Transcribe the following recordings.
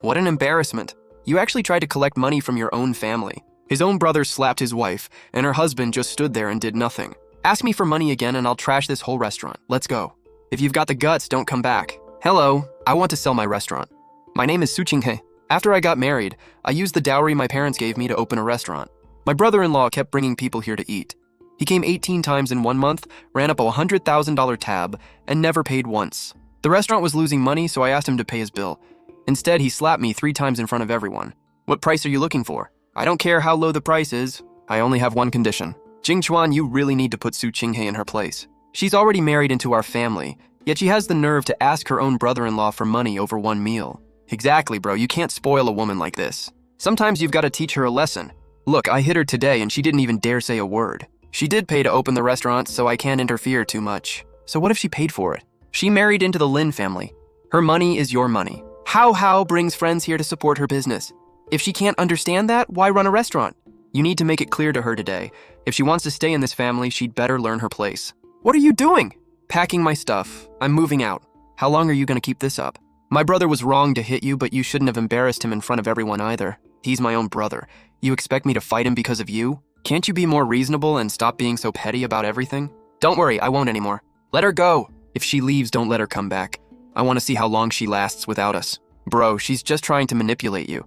What an embarrassment. You actually tried to collect money from your own family. His own brother slapped his wife, and her husband just stood there and did nothing. Ask me for money again and I'll trash this whole restaurant. Let's go. If you've got the guts, don't come back. Hello, I want to sell my restaurant. My name is Su Ching-hei. After I got married, I used the dowry my parents gave me to open a restaurant. My brother-in-law kept bringing people here to eat. He came 18 times in 1 month, ran up a $100,000 tab, and never paid once. The restaurant was losing money, so I asked him to pay his bill. Instead, he slapped me 3 times in front of everyone. What price are you looking for? I don't care how low the price is. I only have one condition. Jing Chuan, you really need to put Su Ching-hei in her place. She's already married into our family, yet she has the nerve to ask her own brother-in-law for money over one meal. Exactly, bro. You can't spoil a woman like this. Sometimes you've got to teach her a lesson. Look, I hit her today and she didn't even dare say a word. She did pay to open the restaurant, so I can't interfere too much. So what if she paid for it? She married into the Lin family. Her money is your money. How brings friends here to support her business. If she can't understand that, why run a restaurant? You need to make it clear to her today. If she wants to stay in this family, she'd better learn her place. What are you doing? Packing my stuff. I'm moving out. How long are you going to keep this up? My brother was wrong to hit you, but you shouldn't have embarrassed him in front of everyone either. He's my own brother. You expect me to fight him because of you? Can't you be more reasonable and stop being so petty about everything? Don't worry, I won't anymore. Let her go. If she leaves, don't let her come back. I want to see how long she lasts without us. Bro, she's just trying to manipulate you.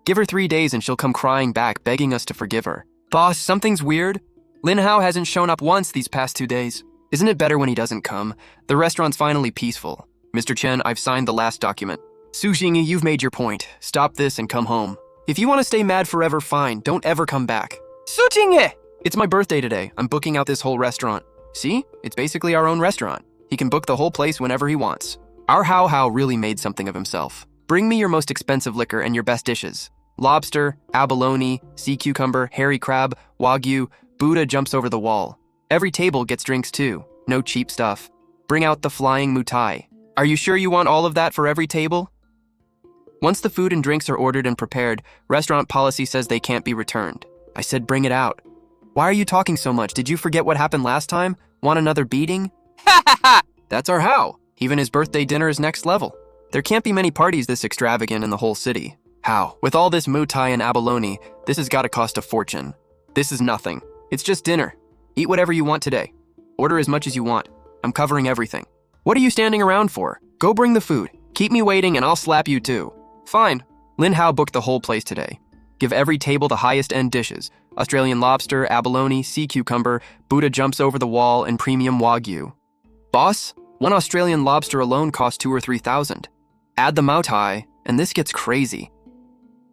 Give her 3 days and she'll come crying back, begging us to forgive her. Boss, something's weird. Lin Hao hasn't shown up once these past 2 days. Isn't it better when he doesn't come? The restaurant's finally peaceful. Mr. Chen, I've signed the last document. Su Jingyi, you've made your point. Stop this and come home. If you want to stay mad forever, fine. Don't ever come back. Su Jingyi! It's my birthday today. I'm booking out this whole restaurant. See? It's basically our own restaurant. He can book the whole place whenever he wants. Our Hao really made something of himself. Bring me your most expensive liquor and your best dishes. Lobster, abalone, sea cucumber, hairy crab, wagyu, Buddha jumps over the wall. Every table gets drinks too. No cheap stuff. Bring out the flying mutai. Are you sure you want all of that for every table? Once the food and drinks are ordered and prepared, restaurant policy says they can't be returned. I said bring it out. Why are you talking so much? Did you forget what happened last time? Want another beating? Ha ha ha! That's our Hao. Even his birthday dinner is next level. There can't be many parties this extravagant in the whole city. How? With all this mutai and abalone, this has got to cost a fortune. This is nothing. It's just dinner. Eat whatever you want today. Order as much as you want. I'm covering everything. What are you standing around for? Go bring the food. Keep me waiting and I'll slap you too. Fine. Lin Hao booked the whole place today. Give every table the highest end dishes. Australian lobster, abalone, sea cucumber, Buddha jumps over the wall, and premium wagyu. Boss, one Australian lobster alone costs 2,000 or 3,000. Add the mutai, and this gets crazy.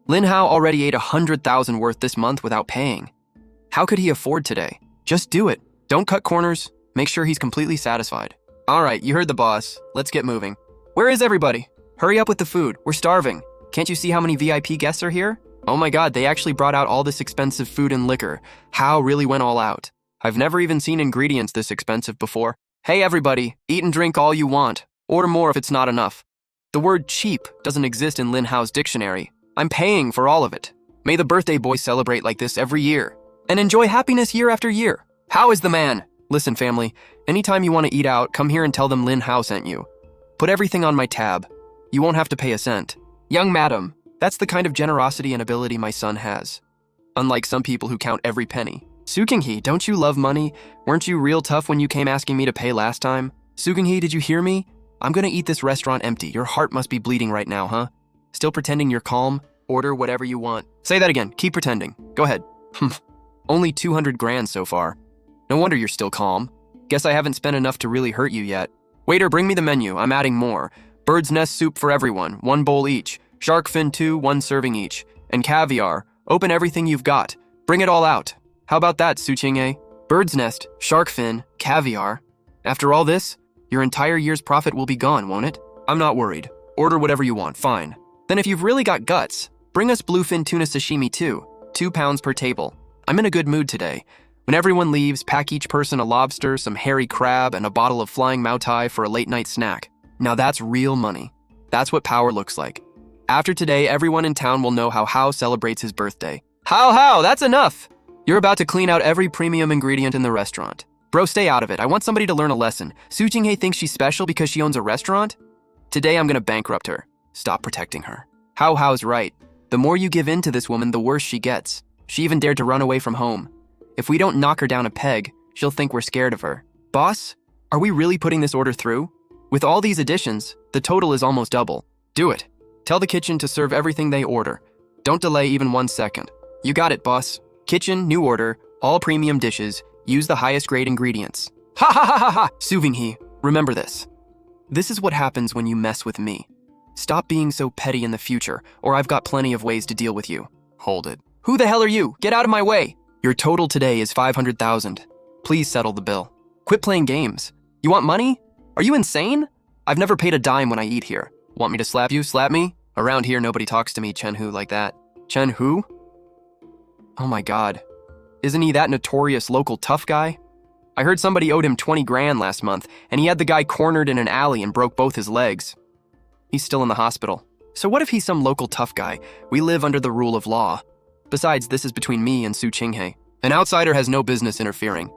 Lin Hao already ate 100,000 worth this month without paying. How could he afford today? Just do it. Don't cut corners. Make sure he's completely satisfied. All right, you heard the boss. Let's get moving. Where is everybody? Hurry up with the food. We're starving. Can't you see how many VIP guests are here? Oh my god, they actually brought out all this expensive food and liquor. Hao really went all out. I've never even seen ingredients this expensive before. Hey everybody, eat and drink all you want. Order more if it's not enough. The word cheap doesn't exist in Lin Hao's dictionary. I'm paying for all of it. May the birthday boy celebrate like this every year. And enjoy happiness year after year. Hao is the man. Listen, family, anytime you want to eat out, come here and tell them Lin Hao sent you. Put everything on my tab. You won't have to pay a cent. Young madam, that's the kind of generosity and ability my son has. Unlike some people who count every penny. Sukinghe, don't you love money? Weren't you real tough when you came asking me to pay last time? Sukinghe, did you hear me? I'm gonna eat this restaurant empty. Your heart must be bleeding right now, huh? Still pretending you're calm? Order whatever you want. Say that again. Keep pretending. Go ahead. Only 200 grand so far. No wonder you're still calm. Guess I haven't spent enough to really hurt you yet. Waiter, bring me the menu. I'm adding more. Bird's nest soup for everyone, 1 bowl each. Shark fin 2, 1 serving each. And caviar. Open everything you've got. Bring it all out. How about that, Su Ching-hei? Bird's nest, shark fin, caviar. After all this, your entire year's profit will be gone, won't it? I'm not worried. Order whatever you want, fine. Then if you've really got guts, bring us bluefin tuna sashimi too. 2 pounds per table. I'm in a good mood today. When everyone leaves, pack each person a lobster, some hairy crab, and a bottle of flying mutai for a late-night snack. Now that's real money. That's what power looks like. After today, everyone in town will know how Hao celebrates his birthday. Hao, that's enough! You're about to clean out every premium ingredient in the restaurant. Bro, stay out of it. I want somebody to learn a lesson. Su Jinghe thinks she's special because she owns a restaurant? Today I'm gonna bankrupt her. Stop protecting her. Hao's right. The more you give in to this woman, the worse she gets. She even dared to run away from home. If we don't knock her down a peg, she'll think we're scared of her. Boss, are we really putting this order through? With all these additions, the total is almost double. Do it. Tell the kitchen to serve everything they order. Don't delay even 1 second. You got it, boss. Kitchen, new order, all premium dishes, use the highest grade ingredients. Ha ha ha ha ha! Suving-hee, remember this. This is what happens when you mess with me. Stop being so petty in the future, or I've got plenty of ways to deal with you. Hold it. Who the hell are you? Get out of my way! Your total today is 500,000. Please settle the bill. Quit playing games. You want money? Are you insane? I've never paid a dime when I eat here. Want me to slap you? Slap me? Around here, nobody talks to me, Chen-Hu, like that. Chen-Hu? Oh my god. Isn't he that notorious local tough guy? I heard somebody owed him 20 grand last month, and he had the guy cornered in an alley and broke both his legs. He's still in the hospital. So what if he's some local tough guy? We live under the rule of law. Besides, this is between me and Su Qinghe. An outsider has no business interfering.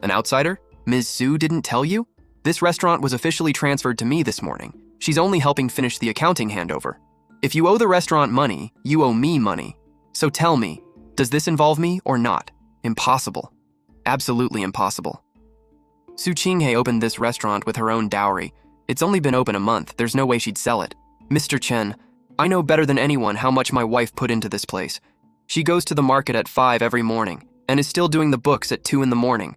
An outsider? Ms. Su didn't tell you? This restaurant was officially transferred to me this morning. She's only helping finish the accounting handover. If you owe the restaurant money, you owe me money. So tell me, does this involve me or not? Impossible. Absolutely impossible. Su Qinghe opened this restaurant with her own dowry. It's only been open a month. There's no way she'd sell it. Mr. Chen, I know better than anyone how much my wife put into this place. She goes to the market at 5 every morning and is still doing the books at 2 in the morning.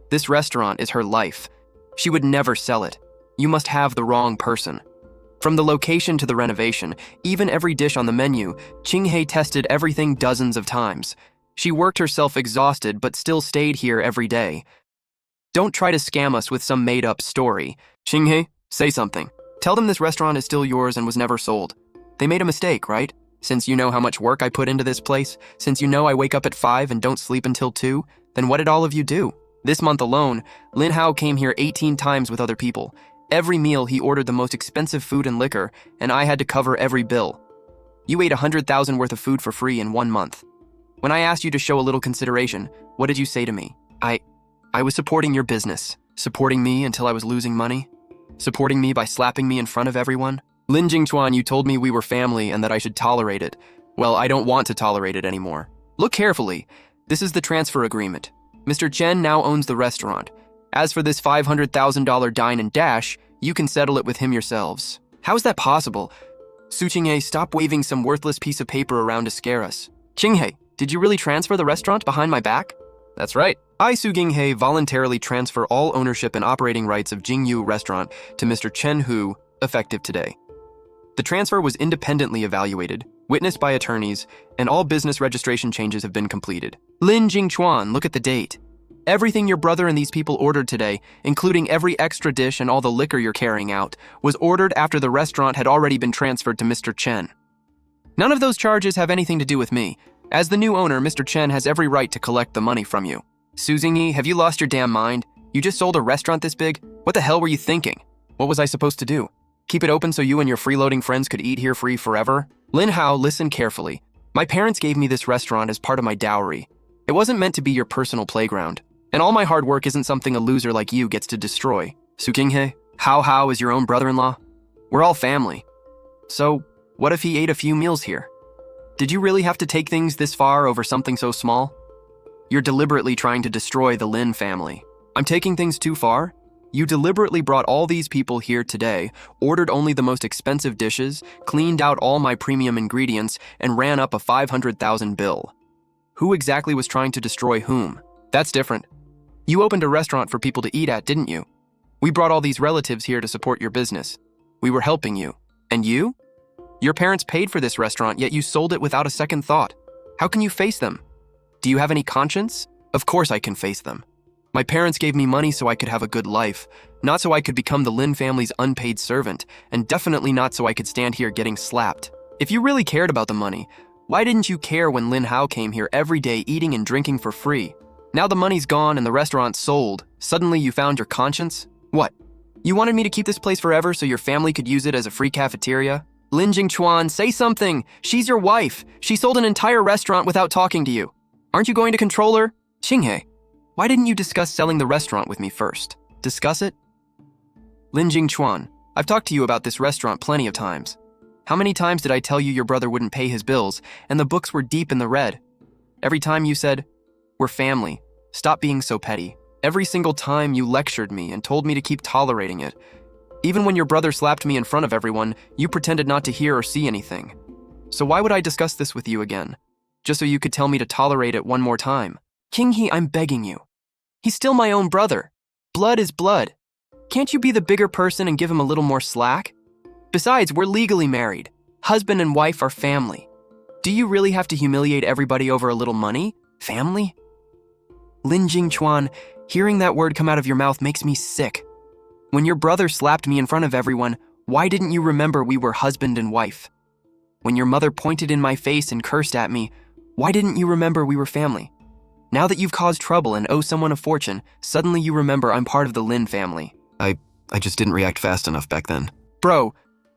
This restaurant is her life. She would never sell it. You must have the wrong person. From the location to the renovation, even every dish on the menu, Qinghe tested everything dozens of times. She worked herself exhausted but still stayed here every day. Don't try to scam us with some made-up story. Qinghe, say something. Tell them this restaurant is still yours and was never sold. They made a mistake, right? Since you know how much work I put into this place, since you know I wake up at 5 and don't sleep until 2, then what did all of you do? This month alone, Lin Hao came here 18 times with other people. Every meal he ordered the most expensive food and liquor, and I had to cover every bill. You ate 100,000 worth of food for free in 1 month. When I asked you to show a little consideration, what did you say to me? I was supporting your business. Supporting me until I was losing money? Supporting me by slapping me in front of everyone? Lin Jingchuan, you told me we were family and that I should tolerate it. Well, I don't want to tolerate it anymore. Look carefully. This is the transfer agreement. Mr. Chen now owns the restaurant. As for this $500,000 dine and dash, you can settle it with him yourselves. How is that possible? Su Qinghe, stop waving some worthless piece of paper around to scare us. Qinghe, did you really transfer the restaurant behind my back? That's right. I, Su Qinghe, voluntarily transfer all ownership and operating rights of Jingyu Restaurant to Mr. Chen-Hu, effective today. The transfer was independently evaluated, witnessed by attorneys, and all business registration changes have been completed. Lin Jingchuan, look at the date. Everything your brother and these people ordered today, including every extra dish and all the liquor you're carrying out, was ordered after the restaurant had already been transferred to Mr. Chen. None of those charges have anything to do with me. As the new owner, Mr. Chen has every right to collect the money from you. Su Xingyi, have you lost your damn mind? You just sold a restaurant this big? What the hell were you thinking? What was I supposed to do? Keep it open so you and your freeloading friends could eat here free forever? Lin Hao, listen carefully. My parents gave me this restaurant as part of my dowry. It wasn't meant to be your personal playground. And all my hard work isn't something a loser like you gets to destroy. Su Qinghe, Hao is your own brother-in-law? We're all family. So, what if he ate a few meals here? Did you really have to take things this far over something so small? You're deliberately trying to destroy the Lin family. I'm taking things too far? You deliberately brought all these people here today, ordered only the most expensive dishes, cleaned out all my premium ingredients, and ran up a 500,000 bill. Who exactly was trying to destroy whom? That's different. You opened a restaurant for people to eat at, didn't you? We brought all these relatives here to support your business. We were helping you. And you? Your parents paid for this restaurant, yet you sold it without a second thought. How can you face them? Do you have any conscience? Of course I can face them. My parents gave me money so I could have a good life, not so I could become the Lin family's unpaid servant, and definitely not so I could stand here getting slapped. If you really cared about the money, why didn't you care when Lin Hao came here every day eating and drinking for free? Now the money's gone and the restaurant's sold. Suddenly you found your conscience? What? You wanted me to keep this place forever so your family could use it as a free cafeteria? Lin Jingchuan, say something! She's your wife! She sold an entire restaurant without talking to you. Aren't you going to control her? Qinghe, why didn't you discuss selling the restaurant with me first? Discuss it? Lin Jingchuan, I've talked to you about this restaurant plenty of times. How many times did I tell you your brother wouldn't pay his bills, and the books were deep in the red? Every time you said, "We're family. Stop being so petty." Every single time you lectured me and told me to keep tolerating it. Even when your brother slapped me in front of everyone, you pretended not to hear or see anything. So why would I discuss this with you again? Just so you could tell me to tolerate it one more time? King Hee, I'm begging you. He's still my own brother. Blood is blood. Can't you be the bigger person and give him a little more slack? Besides, we're legally married. Husband and wife are family. Do you really have to humiliate everybody over a little money? Family? Lin Jingchuan, hearing that word come out of your mouth makes me sick. When your brother slapped me in front of everyone, why didn't you remember we were husband and wife? When your mother pointed in my face and cursed at me, why didn't you remember we were family? Now that you've caused trouble and owe someone a fortune, suddenly you remember I'm part of the Lin family. I just didn't react fast enough back then. Bro,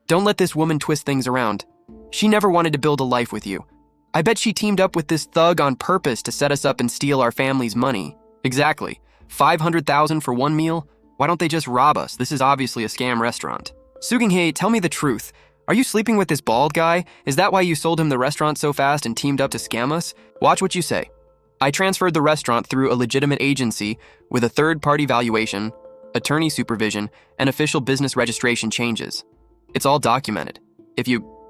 don't let this woman twist things around. She never wanted to build a life with you. I bet she teamed up with this thug on purpose to set us up and steal our family's money. Exactly. 500,000 for one meal? Why don't they just rob us? This is obviously a scam restaurant. Suging-hye, tell me the truth. Are you sleeping with this bald guy? Is that why you sold him the restaurant so fast and teamed up to scam us? Watch what you say. I transferred the restaurant through a legitimate agency with a third-party valuation, attorney supervision, and official business registration changes. It's all documented.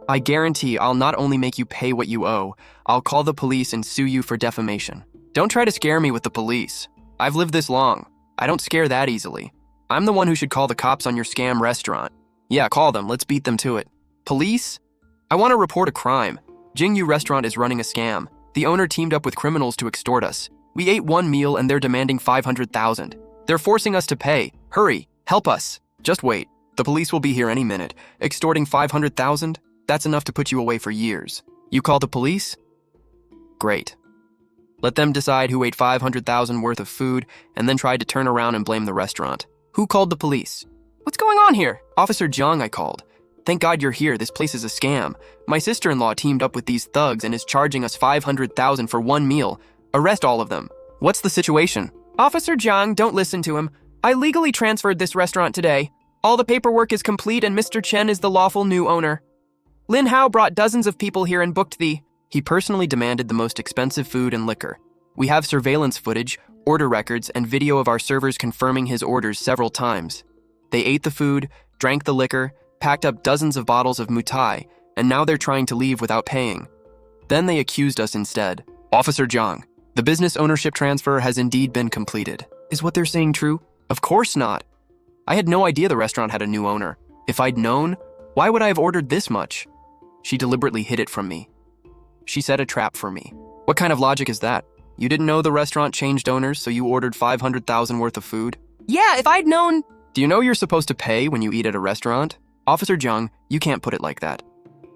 I guarantee I'll not only make you pay what you owe, I'll call the police and sue you for defamation. Don't try to scare me with the police. I've lived this long. I don't scare that easily. I'm the one who should call the cops on your scam restaurant. Yeah, call them. Let's beat them to it. Police? I want to report a crime. Jingyu Restaurant is running a scam. The owner teamed up with criminals to extort us. We ate one meal and they're demanding 500,000. They're forcing us to pay. Hurry, help us. Just wait. The police will be here any minute. Extorting 500,000? That's enough to put you away for years. You call the police? Great. Let them decide who ate 500,000 worth of food and then tried to turn around and blame the restaurant. Who called the police? What's going on here? Officer Jiang, I called. Thank God you're here. This place is a scam. My sister-in-law teamed up with these thugs and is charging us 500,000 for one meal. Arrest all of them. What's the situation? Officer Jiang, don't listen to him. I legally transferred this restaurant today. All the paperwork is complete and Mr. Chen is the lawful new owner. Lin Hao brought dozens of people here and booked the... He personally demanded the most expensive food and liquor. We have surveillance footage, order records, and video of our servers confirming his orders several times. They ate the food, drank the liquor, packed up dozens of bottles of mutai, and now they're trying to leave without paying. Then they accused us instead. Officer Jiang, the business ownership transfer has indeed been completed. Is what they're saying true? Of course not. I had no idea the restaurant had a new owner. If I'd known, why would I have ordered this much? She deliberately hid it from me. She set a trap for me. What kind of logic is that? You didn't know the restaurant changed owners, so you ordered 500,000 worth of food? Yeah, if I'd known... Do you know you're supposed to pay when you eat at a restaurant? Officer Jiang, you can't put it like that.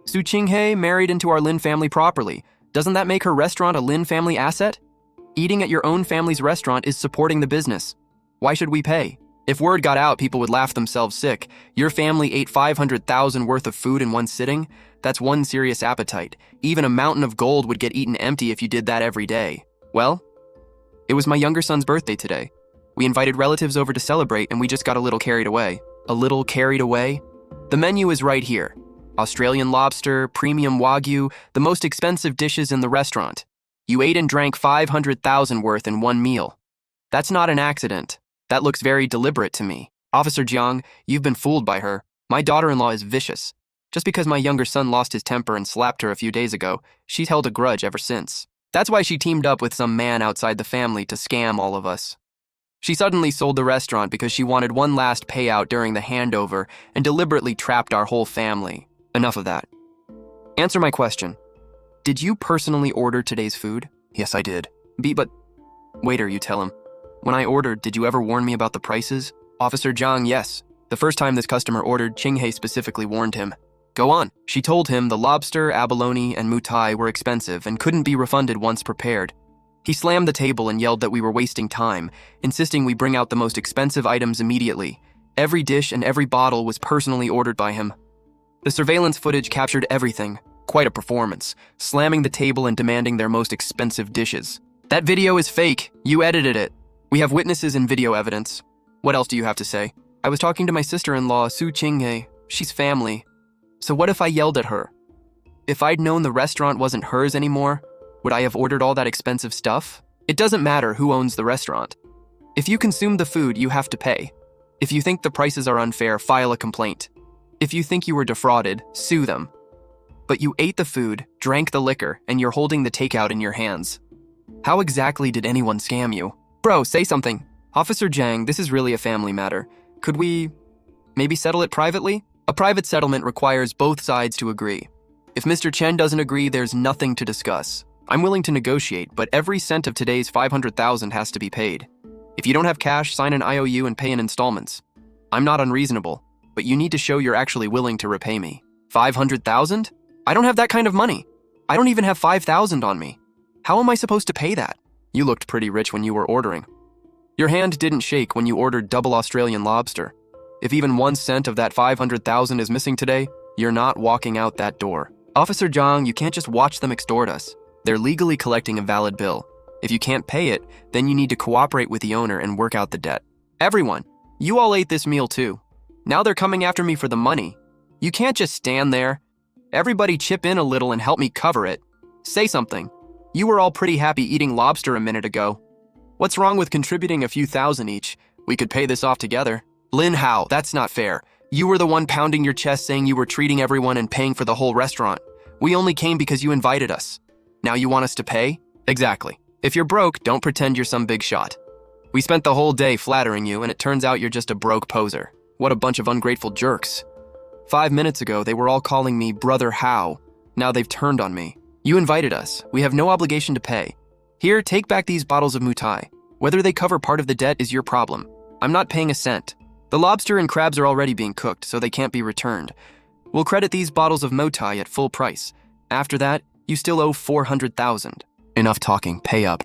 Su Qinghe married into our Lin family properly. Doesn't that make her restaurant a Lin family asset? Eating at your own family's restaurant is supporting the business. Why should we pay? If word got out, people would laugh themselves sick. Your family ate 500,000 worth of food in one sitting? That's one serious appetite. Even a mountain of gold would get eaten empty if you did that every day. Well, it was my younger son's birthday today. We invited relatives over to celebrate and we just got a little carried away. A little carried away? The menu is right here. Australian lobster, premium wagyu, the most expensive dishes in the restaurant. You ate and drank 500,000 worth in one meal. That's not an accident. That looks very deliberate to me. Officer Jiang, you've been fooled by her. My daughter-in-law is vicious. Just because my younger son lost his temper and slapped her a few days ago, she's held a grudge ever since. That's why she teamed up with some man outside the family to scam all of us. She suddenly sold the restaurant because she wanted one last payout during the handover and deliberately trapped our whole family. Enough of that. Answer my question. Did you personally order today's food? Yes, I did. But... Waiter, you tell him. When I ordered, did you ever warn me about the prices? Officer Jiang, yes. The first time this customer ordered, Qinghe specifically warned him. Go on. She told him the lobster, abalone, and mutai were expensive and couldn't be refunded once prepared. He slammed the table and yelled that we were wasting time, insisting we bring out the most expensive items immediately. Every dish and every bottle was personally ordered by him. The surveillance footage captured everything. Quite a performance, slamming the table and demanding their most expensive dishes. That video is fake. You edited it. We have witnesses and video evidence. What else do you have to say? I was talking to my sister-in-law, Su Qinghe. She's family. So what if I yelled at her? If I'd known the restaurant wasn't hers anymore, would I have ordered all that expensive stuff? It doesn't matter who owns the restaurant. If you consume the food, you have to pay. If you think the prices are unfair, file a complaint. If you think you were defrauded, sue them. But you ate the food, drank the liquor, and you're holding the takeout in your hands. How exactly did anyone scam you? Bro, say something. Officer Zhang, this is really a family matter. Could we maybe settle it privately? A private settlement requires both sides to agree. If Mr. Chen doesn't agree, there's nothing to discuss. I'm willing to negotiate, but every cent of today's 500,000 has to be paid. If you don't have cash, sign an IOU and pay in installments. I'm not unreasonable, but you need to show you're actually willing to repay me. 500,000? I don't have that kind of money. I don't even have 5,000 on me. How am I supposed to pay that? You looked pretty rich when you were ordering. Your hand didn't shake when you ordered double Australian lobster. If even 1 cent of that 500,000 is missing today, you're not walking out that door. Officer Zhang, you can't just watch them extort us. They're legally collecting a valid bill. If you can't pay it, then you need to cooperate with the owner and work out the debt. Everyone, you all ate this meal too. Now they're coming after me for the money. You can't just stand there. Everybody chip in a little and help me cover it. Say something. You were all pretty happy eating lobster a minute ago. What's wrong with contributing a few thousand each? We could pay this off together. Lin Hao, that's not fair. You were the one pounding your chest saying you were treating everyone and paying for the whole restaurant. We only came because you invited us. Now you want us to pay? Exactly. If you're broke, don't pretend you're some big shot. We spent the whole day flattering you, and it turns out you're just a broke poser. What a bunch of ungrateful jerks. 5 minutes ago, they were all calling me Brother Hao. Now they've turned on me. You invited us. We have no obligation to pay. Here, take back these bottles of mutai. Whether they cover part of the debt is your problem. I'm not paying a cent. The lobster and crabs are already being cooked, so they can't be returned. We'll credit these bottles of mutai at full price. After that, you still owe 400,000. Enough talking, pay up.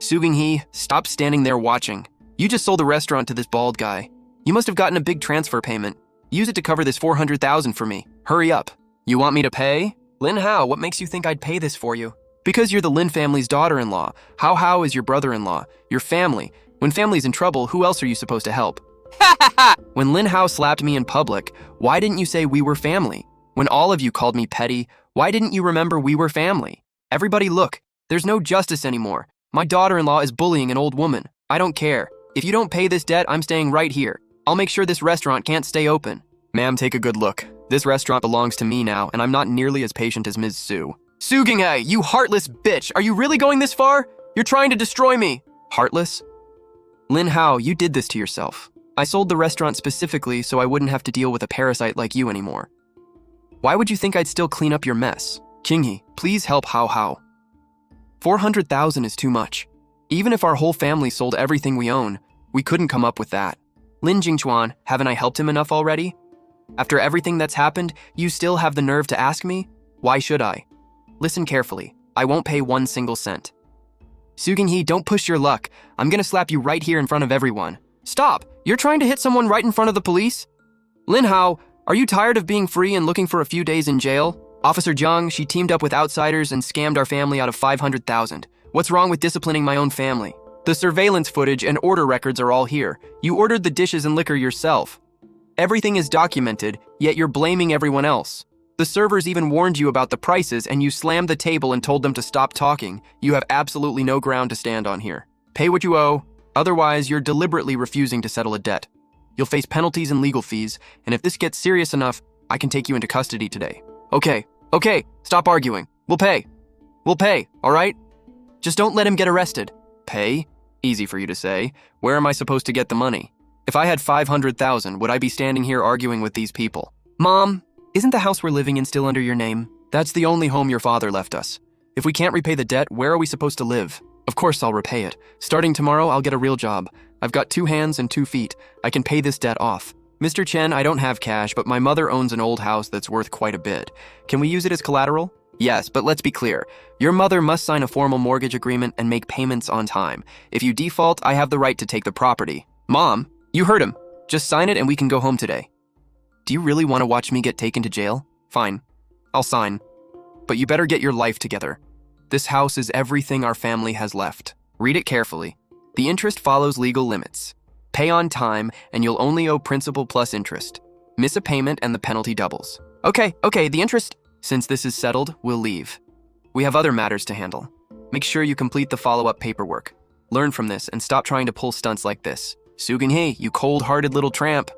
Suging-hee, stop standing there watching. You just sold the restaurant to this bald guy. You must have gotten a big transfer payment. Use it to cover this 400,000 for me. Hurry up. You want me to pay? Lin Hao, what makes you think I'd pay this for you? Because you're the Lin family's daughter-in-law. Hao is your brother-in-law. Your family. When family's in trouble, who else are you supposed to help? Ha ha ha! When Lin Hao slapped me in public, why didn't you say we were family? When all of you called me petty, why didn't you remember we were family? Everybody look, there's no justice anymore. My daughter-in-law is bullying an old woman. I don't care. If you don't pay this debt, I'm staying right here. I'll make sure this restaurant can't stay open. Ma'am, take a good look. This restaurant belongs to me now, and I'm not nearly as patient as Ms. Su. Suging-ae, you heartless bitch! Are you really going this far? You're trying to destroy me! Heartless? Lin Hao, you did this to yourself. I sold the restaurant specifically so I wouldn't have to deal with a parasite like you anymore. Why would you think I'd still clean up your mess? Qinghe, please help Hao. 400,000 is too much. Even if our whole family sold everything we own, we couldn't come up with that. Lin Jingchuan, haven't I helped him enough already? After everything that's happened, you still have the nerve to ask me? Why should I? Listen carefully. I won't pay 1 single cent. Suging-hee, don't push your luck. I'm gonna slap you right here in front of everyone. Stop! You're trying to hit someone right in front of the police? Lin Hao, are you tired of being free and looking for a few days in jail? Officer Zhang, she teamed up with outsiders and scammed our family out of 500,000. What's wrong with disciplining my own family? The surveillance footage and order records are all here. You ordered the dishes and liquor yourself. Everything is documented, yet you're blaming everyone else. The servers even warned you about the prices and you slammed the table and told them to stop talking. You have absolutely no ground to stand on here. Pay what you owe, otherwise you're deliberately refusing to settle a debt. You'll face penalties and legal fees, and if this gets serious enough, I can take you into custody today. Okay, stop arguing. We'll pay, all right? Just don't let him get arrested. Pay? Easy for you to say. Where am I supposed to get the money? If I had 500,000, would I be standing here arguing with these people? Mom, isn't the house we're living in still under your name? That's the only home your father left us. If we can't repay the debt, where are we supposed to live? Of course I'll repay it. Starting tomorrow, I'll get a real job. I've got 2 hands and 2 feet. I can pay this debt off. Mr. Chen, I don't have cash, but my mother owns an old house that's worth quite a bit. Can we use it as collateral? Yes, but let's be clear. Your mother must sign a formal mortgage agreement and make payments on time. If you default, I have the right to take the property. Mom, you heard him. Just sign it and we can go home today. Do you really want to watch me get taken to jail? Fine. I'll sign. But you better get your life together. This house is everything our family has left. Read it carefully. The interest follows legal limits. Pay on time and you'll only owe principal plus interest. Miss a payment and the penalty doubles. Okay, the interest. Since this is settled, we'll leave. We have other matters to handle. Make sure you complete the follow-up paperwork. Learn from this and stop trying to pull stunts like this. Soo-ging-hee, you cold-hearted little tramp.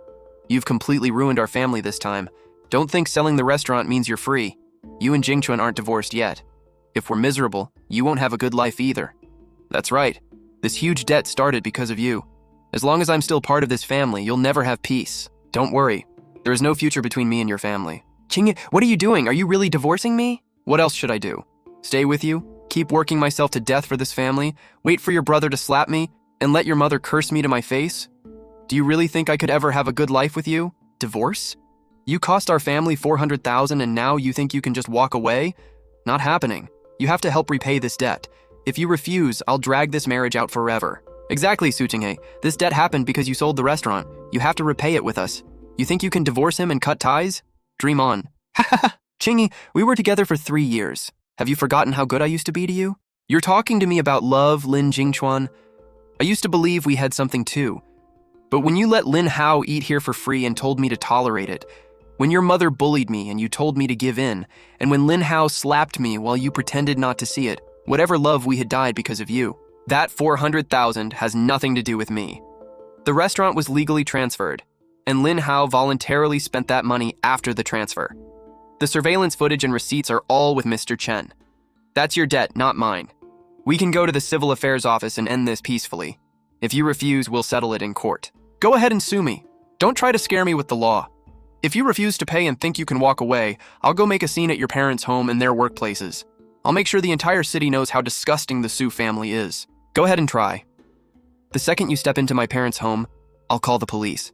You've completely ruined our family this time. Don't think selling the restaurant means you're free. You and Jingchuan aren't divorced yet. If we're miserable, you won't have a good life either. That's right. This huge debt started because of you. As long as I'm still part of this family, you'll never have peace. Don't worry. There is no future between me and your family. Qing, what are you doing? Are you really divorcing me? What else should I do? Stay with you? Keep working myself to death for this family? Wait for your brother to slap me? And let your mother curse me to my face? Do you really think I could ever have a good life with you? Divorce? You cost our family $400,000 and now you think you can just walk away? Not happening. You have to help repay this debt. If you refuse, I'll drag this marriage out forever. Exactly, Soo-ching-hee. This debt happened because you sold the restaurant. You have to repay it with us. You think you can divorce him and cut ties? Dream on. Ha ha ha. Chingy, we were together for 3 years. Have you forgotten how good I used to be to you? You're talking to me about love, Lin Jingchuan. I used to believe we had something too. But when you let Lin Hao eat here for free and told me to tolerate it, when your mother bullied me and you told me to give in, and when Lin Hao slapped me while you pretended not to see it, whatever love we had died because of you, that $400,000 has nothing to do with me. The restaurant was legally transferred, and Lin Hao voluntarily spent that money after the transfer. The surveillance footage and receipts are all with Mr. Chen. That's your debt, not mine. We can go to the civil affairs office and end this peacefully. If you refuse, we'll settle it in court. Go ahead and sue me. Don't try to scare me with the law. If you refuse to pay and think you can walk away, I'll go make a scene at your parents' home and their workplaces. I'll make sure the entire city knows how disgusting the Su family is. Go ahead and try. The second you step into my parents' home, I'll call the police.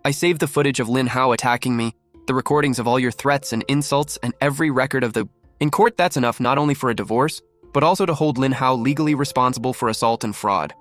I saved the footage of Lin Hao attacking me, the recordings of all your threats and insults, and every record of the... In court, that's enough not only for a divorce, but also to hold Lin Hao legally responsible for assault and fraud.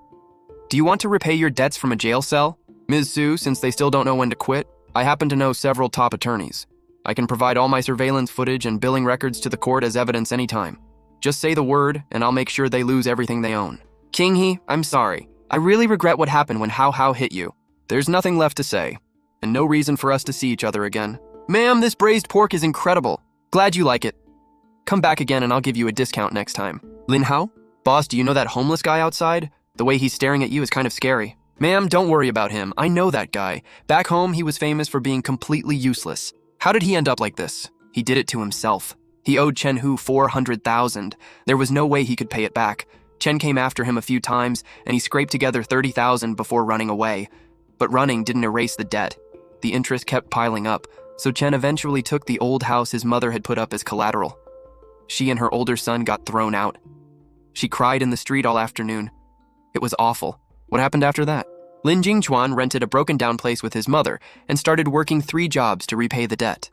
Do you want to repay your debts from a jail cell? Ms. Su, since they still don't know when to quit, I happen to know several top attorneys. I can provide all my surveillance footage and billing records to the court as evidence anytime. Just say the word, and I'll make sure they lose everything they own. King-hee, I'm sorry. I really regret what happened when Hao hit you. There's nothing left to say, and no reason for us to see each other again. Ma'am, this braised pork is incredible. Glad you like it. Come back again and I'll give you a discount next time. Lin Hao? Boss, do you know that homeless guy outside? The way he's staring at you is kind of scary. Ma'am, don't worry about him. I know that guy. Back home, he was famous for being completely useless. How did he end up like this? He did it to himself. He owed Chen Hu $400,000. There was no way he could pay it back. Chen came after him a few times, and he scraped together $30,000 before running away. But running didn't erase the debt. The interest kept piling up, so Chen eventually took the old house his mother had put up as collateral. She and her older son got thrown out. She cried in the street all afternoon. It was awful. What happened after that? Lin Jingchuan rented a broken-down place with his mother and started working 3 jobs to repay the debt.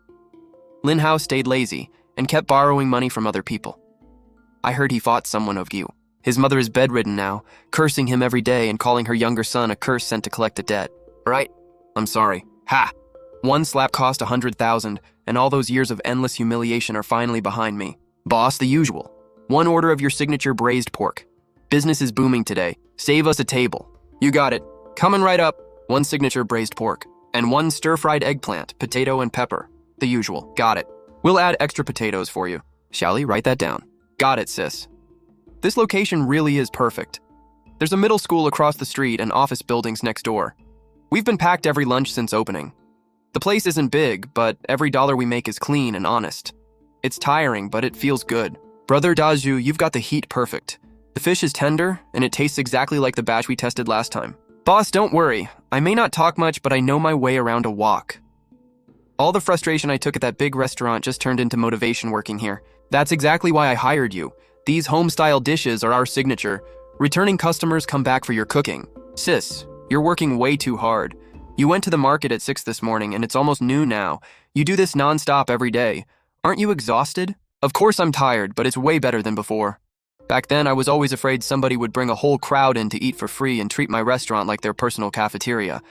Lin Hao stayed lazy and kept borrowing money from other people. I heard he fought someone of you. His mother is bedridden now, cursing him every day and calling her younger son a curse sent to collect a debt. Right? I'm sorry. Ha! One slap cost $100,000, and all those years of endless humiliation are finally behind me. Boss, the usual. 1 order of your signature braised pork. Business is booming today. Save us a table. You got it. Coming right up. 1 signature braised pork. And 1 stir-fried eggplant, potato and pepper. The usual. Got it. We'll add extra potatoes for you. Shall we? Write that down. Got it, sis. This location really is perfect. There's a middle school across the street and office buildings next door. We've been packed every lunch since opening. The place isn't big, but every dollar we make is clean and honest. It's tiring, but it feels good. Brother Daju, you've got the heat perfect. The fish is tender, and it tastes exactly like the batch we tested last time. Boss, don't worry. I may not talk much, but I know my way around a wok. All the frustration I took at that big restaurant just turned into motivation working here. That's exactly why I hired you. These home-style dishes are our signature. Returning customers come back for your cooking. Sis, you're working way too hard. You went to the market at 6 this morning, and it's almost noon now. You do this non-stop every day. Aren't you exhausted? Of course I'm tired, but it's way better than before. Back then, I was always afraid somebody would bring a whole crowd in to eat for free and treat my restaurant like their personal cafeteria.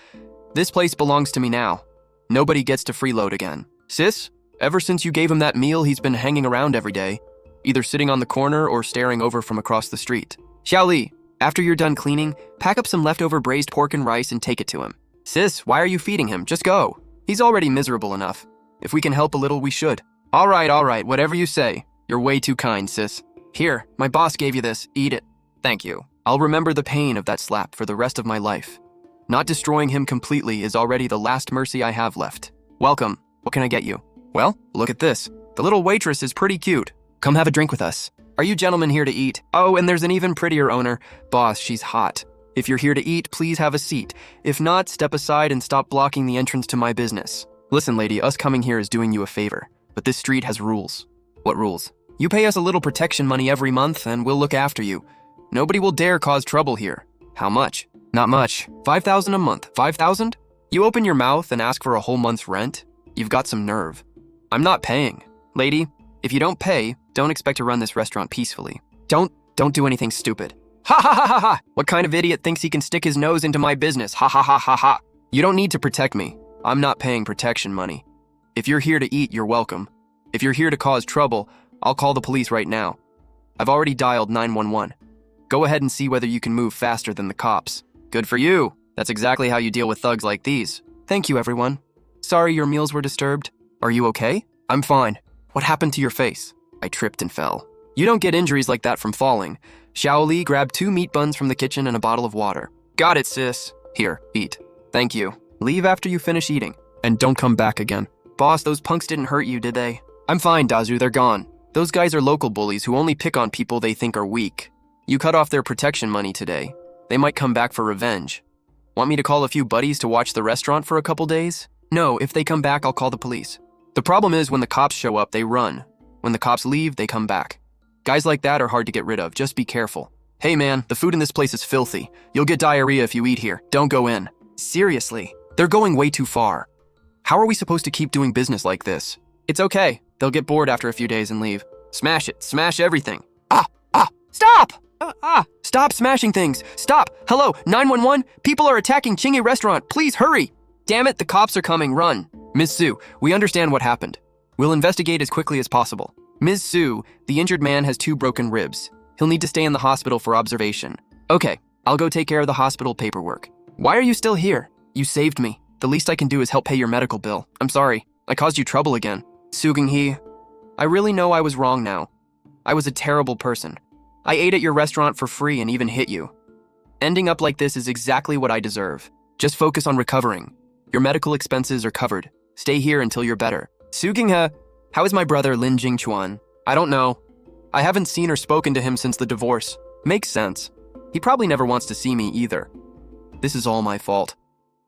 This place belongs to me now. Nobody gets to freeload again. Sis, ever since you gave him that meal, he's been hanging around every day, either sitting on the corner or staring over from across the street. Xiaoli, after you're done cleaning, pack up some leftover braised pork and rice and take it to him. Sis, why are you feeding him? Just go. He's already miserable enough. If we can help a little, we should. All right, whatever you say. You're way too kind, sis. Here, my boss gave you this. Eat it. Thank you. I'll remember the pain of that slap for the rest of my life. Not destroying him completely is already the last mercy I have left. Welcome. What can I get you? Well, look at this. The little waitress is pretty cute. Come have a drink with us. Are you gentlemen here to eat? Oh, and there's an even prettier owner. Boss, she's hot. If you're here to eat, please have a seat. If not, step aside and stop blocking the entrance to my business. Listen, lady, us coming here is doing you a favor. But this street has rules. What rules? You pay us a little protection money every month, and we'll look after you. Nobody will dare cause trouble here. How much? Not much. 5,000 a month. 5,000? You open your mouth and ask for a whole month's rent? You've got some nerve. I'm not paying. Lady, if you don't pay, don't expect to run this restaurant peacefully. Don't do anything stupid. Ha ha ha ha ha! What kind of idiot thinks he can stick his nose into my business? Ha ha ha ha ha! You don't need to protect me. I'm not paying protection money. If you're here to eat, you're welcome. If you're here to cause trouble, I'll call the police right now. I've already dialed 911. Go ahead and see whether you can move faster than the cops. Good for you. That's exactly how you deal with thugs like these. Thank you, everyone. Sorry your meals were disturbed. Are you okay? I'm fine. What happened to your face? I tripped and fell. You don't get injuries like that from falling. Xiaoli grabbed 2 meat buns from the kitchen and a bottle of water. Got it, sis. Here, eat. Thank you. Leave after you finish eating. And don't come back again. Boss, those punks didn't hurt you, did they? I'm fine, Dazu, they're gone. Those guys are local bullies who only pick on people they think are weak. You cut off their protection money today. They might come back for revenge. Want me to call a few buddies to watch the restaurant for a couple days? No, if they come back, I'll call the police. The problem is when the cops show up, they run. When the cops leave, they come back. Guys like that are hard to get rid of, just be careful. Hey man, the food in this place is filthy. You'll get diarrhea if you eat here. Don't go in. Seriously, they're going way too far. How are we supposed to keep doing business like this? It's okay. They'll get bored after a few days and leave. Smash it. Smash everything. Stop! Stop smashing things. Stop. Hello, 911? People are attacking Chingy restaurant. Please hurry. Damn it, the cops are coming. Run. Ms. Su, we understand what happened. We'll investigate as quickly as possible. Ms. Su, the injured man has 2 broken ribs. He'll need to stay in the hospital for observation. Okay, I'll go take care of the hospital paperwork. Why are you still here? You saved me. The least I can do is help pay your medical bill. I'm sorry. I caused you trouble again. Sugeng-hee, I really know I was wrong now. I was a terrible person. I ate at your restaurant for free and even hit you. Ending up like this is exactly what I deserve. Just focus on recovering. Your medical expenses are covered. Stay here until you're better. Sugeng-hee, how is my brother Lin Jingchuan? I don't know. I haven't seen or spoken to him since the divorce. Makes sense. He probably never wants to see me either. This is all my fault.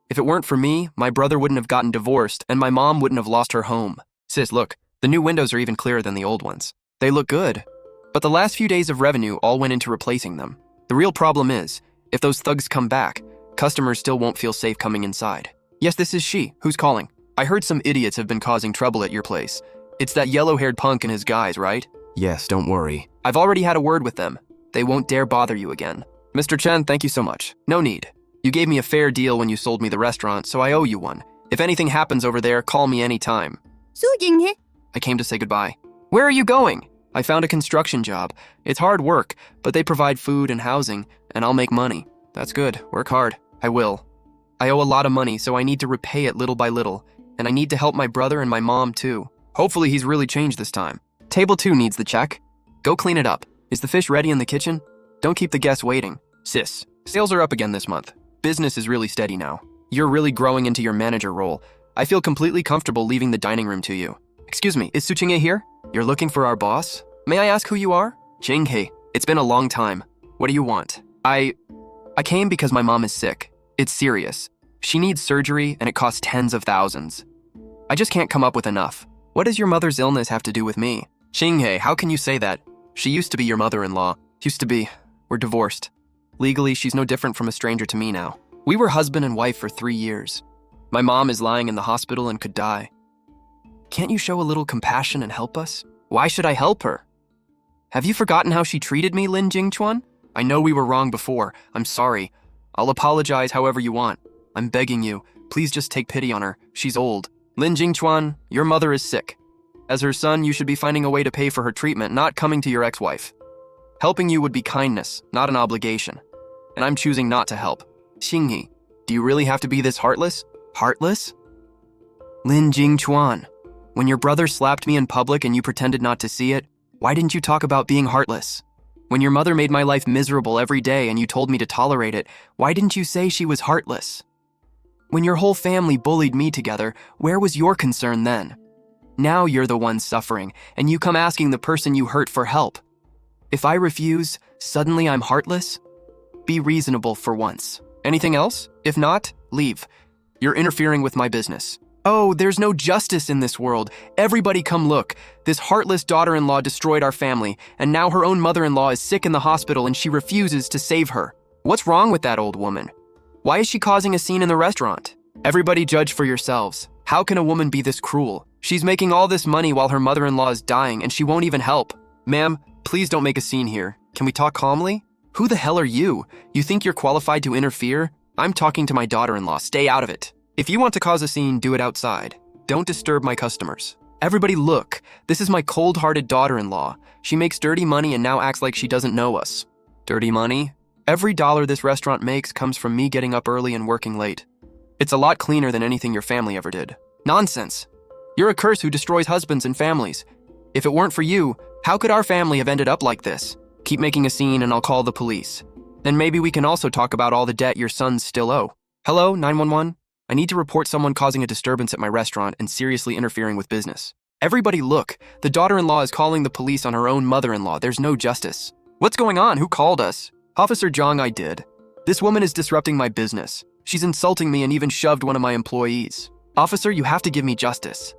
If it weren't for me, my brother wouldn't have gotten divorced and my mom wouldn't have lost her home. Sis, look, the new windows are even clearer than the old ones. They look good. But the last few days of revenue all went into replacing them. The real problem is, if those thugs come back, customers still won't feel safe coming inside. Yes, this is she. Who's calling? I heard some idiots have been causing trouble at your place. It's that yellow-haired punk and his guys, right? Yes, don't worry. I've already had a word with them. They won't dare bother you again. Mr. Chen, thank you so much. No need. You gave me a fair deal when you sold me the restaurant, so I owe you one. If anything happens over there, call me anytime. Sugeng-hee. I came to say goodbye. Where are you going? I found a construction job. It's hard work, but they provide food and housing, and I'll make money. That's good. Work hard. I will. I owe a lot of money, so I need to repay it little by little, and I need to help my brother and my mom too. Hopefully he's really changed this time. Table 2 needs the check. Go clean it up. Is the fish ready in the kitchen? Don't keep the guests waiting. Sis, sales are up again this month. Business is really steady now. You're really growing into your manager role. I feel completely comfortable leaving the dining room to you. Excuse me, is Su-Ching-hee here? You're looking for our boss? May I ask who you are? Ching-hee, it's been a long time. What do you want? I came because my mom is sick. It's serious. She needs surgery and it costs tens of thousands. I just can't come up with enough. What does your mother's illness have to do with me? Ching-hee, how can you say that? She used to be your mother-in-law. Used to be. We're divorced. Legally, she's no different from a stranger to me now. We were husband and wife for 3 years. My mom is lying in the hospital and could die. Can't you show a little compassion and help us? Why should I help her? Have you forgotten how she treated me, Lin Jingchuan? I know we were wrong before. I'm sorry. I'll apologize however you want. I'm begging you. Please just take pity on her. She's old. Lin Jingchuan, your mother is sick. As her son, you should be finding a way to pay for her treatment, not coming to your ex-wife. Helping you would be kindness, not an obligation. And I'm choosing not to help. Xingyi, do you really have to be this heartless? Heartless? Lin Jingchuan, When your brother slapped me in public and you pretended not to see it, why didn't you talk about being heartless? When your mother made my life miserable every day and you told me to tolerate it, why didn't you say she was heartless? When your whole family bullied me together, where was your concern then? Now you're the one suffering, and you come asking the person you hurt for help. If I refuse, suddenly I'm heartless? Be reasonable for once. Anything else? If not, leave. You're interfering with my business. Oh, there's no justice in this world. Everybody come look. This heartless daughter-in-law destroyed our family, and now her own mother-in-law is sick in the hospital and she refuses to save her. What's wrong with that old woman? Why is she causing a scene in the restaurant? Everybody judge for yourselves. How can a woman be this cruel? She's making all this money while her mother-in-law is dying and she won't even help. Ma'am, please don't make a scene here. Can we talk calmly? Who the hell are you? You think you're qualified to interfere? I'm talking to my daughter-in-law. Stay out of it. If you want to cause a scene, do it outside. Don't disturb my customers. Everybody look. This is my cold-hearted daughter-in-law. She makes dirty money and now acts like she doesn't know us. Dirty money? Every dollar this restaurant makes comes from me getting up early and working late. It's a lot cleaner than anything your family ever did. Nonsense. You're a curse who destroys husbands and families. If it weren't for you, how could our family have ended up like this? Keep making a scene and I'll call the police. Then maybe we can also talk about all the debt your sons still owe. Hello, 911? I need to report someone causing a disturbance at my restaurant and seriously interfering with business. Everybody look. The daughter-in-law is calling the police on her own mother-in-law. There's no justice. What's going on? Who called us? Officer Zhang, I did. This woman is disrupting my business. She's insulting me and even shoved one of my employees. Officer, you have to give me justice.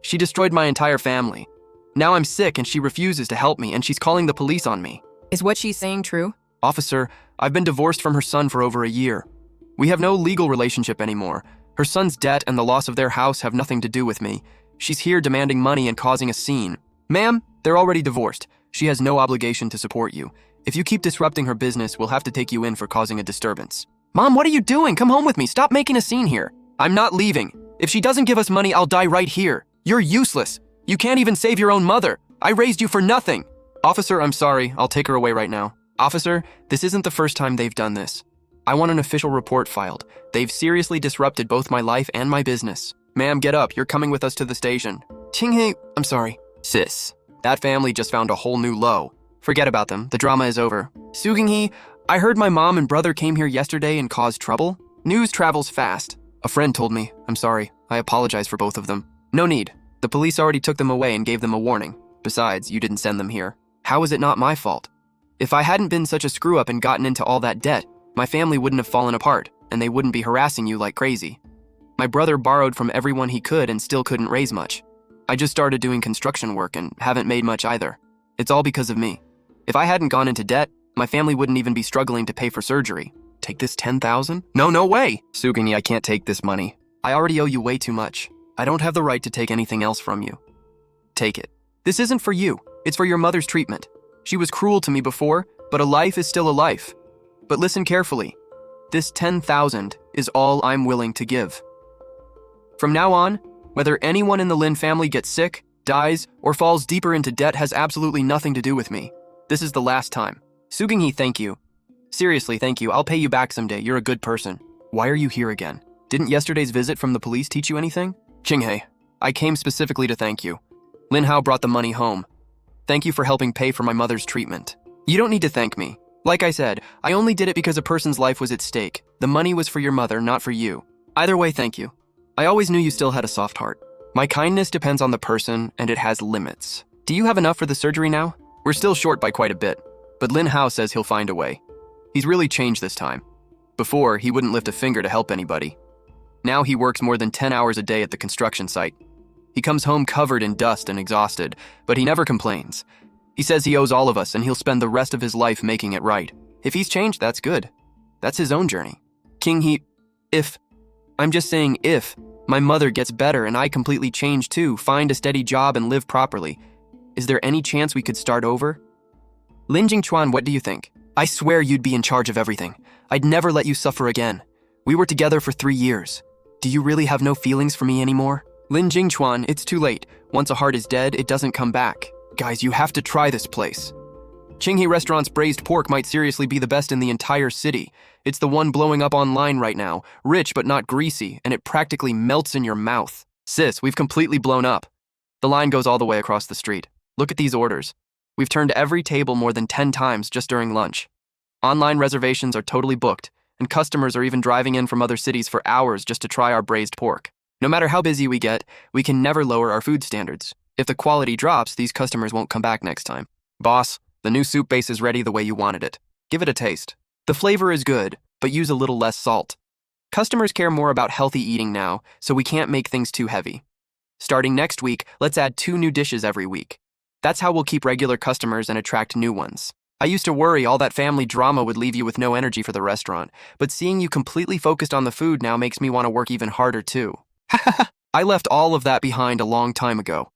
She destroyed my entire family. Now I'm sick and she refuses to help me and she's calling the police on me. Is what she's saying true? Officer, I've been divorced from her son for over a year. We have no legal relationship anymore. Her son's debt and the loss of their house have nothing to do with me. She's here demanding money and causing a scene. Ma'am, they're already divorced. She has no obligation to support you. If you keep disrupting her business, we'll have to take you in for causing a disturbance. Mom, what are you doing? Come home with me. Stop making a scene here. I'm not leaving. If she doesn't give us money, I'll die right here. You're useless. You can't even save your own mother. I raised you for nothing. Officer, I'm sorry. I'll take her away right now. Officer, this isn't the first time they've done this. I want an official report filed. They've seriously disrupted both my life and my business. Ma'am, get up. You're coming with us to the station. Qinghei, I'm sorry. Sis, that family just found a whole new low. Forget about them. The drama is over. Suginghe, I heard my mom and brother came here yesterday and caused trouble. News travels fast. A friend told me. I'm sorry. I apologize for both of them. No need. The police already took them away and gave them a warning. Besides, you didn't send them here. How is it not my fault? If I hadn't been such a screw-up and gotten into all that debt, my family wouldn't have fallen apart, and they wouldn't be harassing you like crazy. My brother borrowed from everyone he could and still couldn't raise much. I just started doing construction work and haven't made much either. It's all because of me. If I hadn't gone into debt, my family wouldn't even be struggling to pay for surgery. Take this 10,000? No way! Sugini, I can't take this money. I already owe you way too much. I don't have the right to take anything else from you. Take it. This isn't for you. It's for your mother's treatment. She was cruel to me before, but a life is still a life. But listen carefully. This 10,000 is all I'm willing to give. From now on, whether anyone in the Lin family gets sick, dies, or falls deeper into debt has absolutely nothing to do with me. This is the last time. Suginghe, thank you. Seriously, thank you. I'll pay you back someday. You're a good person. Why are you here again? Didn't yesterday's visit from the police teach you anything? Qinghei, I came specifically to thank you. Lin Hao brought the money home. Thank you for helping pay for my mother's treatment. You don't need to thank me. Like I said, I only did it because a person's life was at stake. The money was for your mother, not for you. Either way, thank you. I always knew you still had a soft heart. My kindness depends on the person, and it has limits. Do you have enough for the surgery now? We're still short by quite a bit, but Lin Hao says he'll find a way. He's really changed this time. Before, he wouldn't lift a finger to help anybody. Now he works more than 10 hours a day at the construction site. He comes home covered in dust and exhausted, but he never complains. He says he owes all of us and he'll spend the rest of his life making it right. If he's changed, that's good. That's his own journey. I'm just saying if my mother gets better and I completely change too, find a steady job and live properly, is there any chance we could start over? Lin Jingchuan, what do you think? I swear you'd be in charge of everything. I'd never let you suffer again. We were together for 3 years. Do you really have no feelings for me anymore? Lin Jingchuan, it's too late. Once a heart is dead, it doesn't come back. Guys, you have to try this place. Qinghei Restaurant's braised pork might seriously be the best in the entire city. It's the one blowing up online right now, rich but not greasy, and it practically melts in your mouth. Sis, we've completely blown up. The line goes all the way across the street. Look at these orders. We've turned every table more than 10 times just during lunch. Online reservations are totally booked, and customers are even driving in from other cities for hours just to try our braised pork. No matter how busy we get, we can never lower our food standards. If the quality drops, these customers won't come back next time. Boss, the new soup base is ready the way you wanted it. Give it a taste. The flavor is good, but use a little less salt. Customers care more about healthy eating now, so we can't make things too heavy. Starting next week, let's add 2 new dishes every week. That's how we'll keep regular customers and attract new ones. I used to worry all that family drama would leave you with no energy for the restaurant, but seeing you completely focused on the food now makes me want to work even harder too. I left all of that behind a long time ago.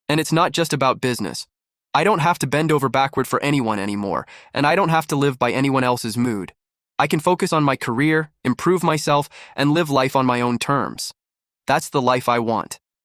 And it's not just about business. I don't have to bend over backward for anyone anymore, and I don't have to live by anyone else's mood. I can focus on my career, improve myself, and live life on my own terms. That's the life I want.